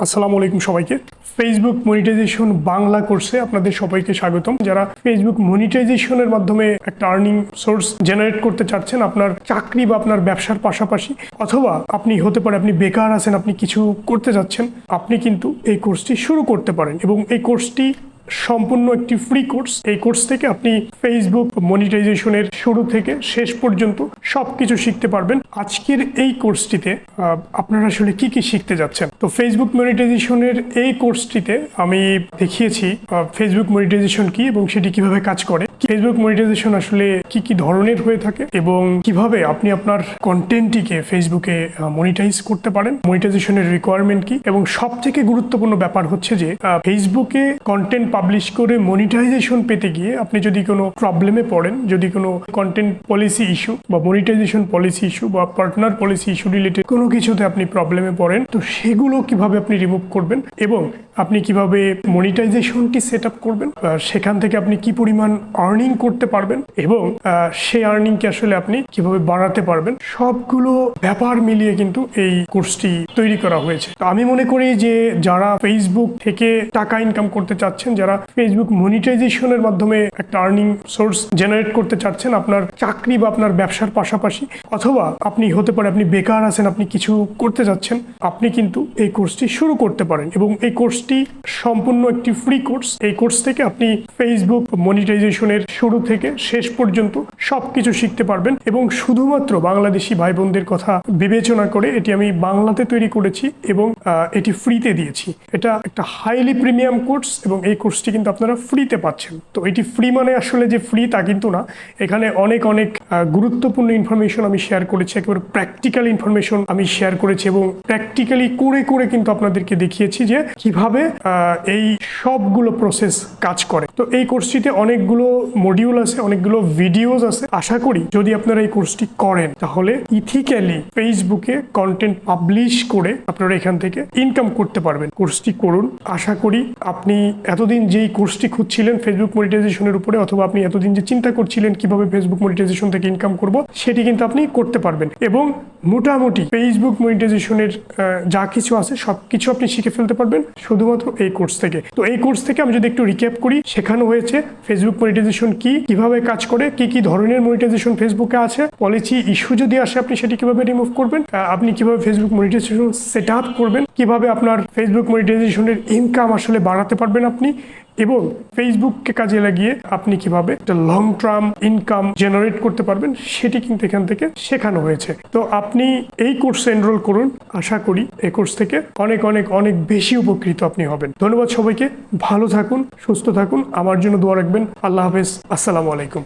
আসসালামু আলাইকুম সবাইকে। ফেসবুক মনিটাইজেশন বাংলা কোর্সে আপনাদের সবাইকে স্বাগতম। যারা ফেসবুক মনিটাইজেশনের মাধ্যমে একটা আর্নিং সোর্স জেনারেট করতে চাচ্ছেন আপনার চাকরি বা আপনার ব্যবসার পাশাপাশি, অথবা আপনি হতে পারে আপনি বেকার আছেন, আপনি কিছু করতে যাচ্ছেন, আপনি কিন্তু এই কোর্সটি শুরু করতে পারেন। এবং এই কোর্সটি সম্পূর্ণ একটি ফ্রি কোর্স। এই কোর্স থেকে আপনি ফেসবুক মনিটাইজেশনের শুরু থেকে শেষ পর্যন্ত সবকিছু শিখতে পারবেন। আজকের এই কোর্সটিতে আপনারা আসলে কি কি শিখতে যাচ্ছেন। তো ফেসবুক মনিটাইজেশনের এই কোর্সটিতে আমি দেখিয়েছি ফেসবুক মনিটাইজেশন কি এবং সেটি কিভাবে কাজ করে, ফেসবুক মনিটাইজেশন আসলে কি কি ধরনের হয়ে থাকে এবং কিভাবে আপনি আপনার কন্টেন্টটিকে ফেসবুকে মনিটাইজ করতে পারেন, মনিটাইজেশনের রিকোয়ারমেন্ট কি, এবং সবথেকে গুরুত্বপূর্ণ ব্যাপার হচ্ছে যে ফেসবুকে কন্টেন্ট পাবলিশ করে মনিটাইজেশন পেতে গিয়ে আপনি যদি কোনো প্রবলেমে পড়েন, যদি কোনো কন্টেন্ট পলিসি ইস্যু বা মনিটাইজেশন পলিসি ইস্যু বা পার্টনার পলিসি ইস্যু রিলেটেড কোনো কিছুতে আপনি প্রবলেমে পড়েন, তো সেগুলো কিভাবে আপনি রিমুভ করবেন এবং আপনি কিভাবে মনিটাইজেশনটি সেট আপ করবেন, সেখান থেকে আপনি কি পরিমাণ আর্নিং করতে পারবেন এবং সেই আর্নিংকে আসলে আপনি কিভাবে বাড়াতে পারবেন, সবগুলো ব্যাপার মিলিয়ে কিন্তু এই কোর্সটি তৈরি করা হয়েছে। তো আমি মনে করি যে যারা ফেসবুক থেকে টাকা ইনকাম করতে চাচ্ছেন, যারা ফেসবুক মনিটাইজেশনের মাধ্যমে একটা আর্নিং সোর্স জেনারেট করতে চাচ্ছেন আপনার চাকরি বা আপনার ব্যবসার পাশাপাশি, অথবা আপনি হতে পারে আপনি বেকার আছেন, আপনি কিছু করতে যাচ্ছেন, আপনি কিন্তু এই কোর্সটি শুরু করতে পারেন। এবং এই কোর্সটি সম্পূর্ণ একটি ফ্রি কোর্স। এই কোর্স থেকে আপনি ফেসবুক মনিটাইজেশনের শুরু থেকে শেষ পর্যন্ত সবকিছু শিখতে পারবেন। এবং শুধুমাত্র বাংলাদেশি ভাই বোনদের কথা বিবেচনা করে এটি আমি বাংলাতে তৈরি করেছি এবং এটি ফ্রিতে দিয়েছি। এটা একটা হাইলি প্রিমিয়াম কোর্স এবং এই কোর্সটি কিন্তু আপনারা ফ্রিতে পাচ্ছেন। তো এটি ফ্রি মানে আসলে যে ফ্রি তা কিন্তু না, এখানে অনেক অনেক গুরুত্বপূর্ণ ইনফরমেশন আমি শেয়ার করেছি, একেবারে প্র্যাকটিক্যাল ইনফরমেশন আমি শেয়ার করেছি এবং প্র্যাকটিক্যালি করে করে কিন্তু আপনাদেরকে দেখিয়েছি যে কিভাবে এই সবগুলো প্রসেস কাজ করে। তো এই কোর্সটিতে অনেকগুলো মডিউল আছে, অনেকগুলো ভিডিওস আছে। আশা করি যদি আপনারা এই কোর্সটি করেন তাহলে ইথিক্যালি ফেসবুকে কন্টেন্ট পাবলিশ করে আপনারা এখান থেকে ইনকাম করতে পারবেন। কোর্সটি করুন। আশা করি আপনি এতদিন যেই কোর্সটি খুঁজছিলেন ফেসবুক মনিটাইজেশনের উপরে, অথবা আপনি এতদিন যে চিন্তা করছিলেন কিভাবে ফেসবুক মনিটাইজেশন থেকে ইনকাম করব, সেটি কিন্তু আপনি করতে পারবেন। এবং মোটামুটি ফেসবুক মনিটাইজেশনের যা কিছু আছে সবকিছু আপনি শিখে ফেলতে পারবেন শুধুমাত্র এই কোর্স থেকে। তো এই কোর্স থেকে আমি যদি একটু রিক্যাপ করি, শেখানো হয়েছে ফেসবুক মনিটাইজেশন কি, কিভাবে কাজ করে, কি কি ধরনের মনিটাইজেশন ফেসবুকে আছে, পলিসি ইস্যু যদি আসে আপনি সেটি কিভাবে রিমুভ করবেন, আপনি কিভাবে ফেসবুক মনিটাইজেশন সেট আপ করবেন, কিভাবে আপনার ফেসবুক মনিটাইজেশনের ইনকাম আসলে বাড়াতে পারবেন আপনি, এবং ফেসবুককে কাজে লাগিয়ে আপনি কিভাবে একটা লং টার্ম ইনকাম জেনারেট করতে পারবেন, সেটি কিন্তু এখান থেকে শেখানো হয়েছে। তো আপনি এই কোর্সে এনরোল করুন। আশা করি এই কোর্স থেকে অনেক অনেক অনেক বেশি উপকৃত আপনি হবেন। ধন্যবাদ সবাইকে। ভালো থাকুন, সুস্থ থাকুন, আমার জন্য দোয়া রাখবেন। আল্লাহ হাফেজ। আসসালামু আলাইকুম।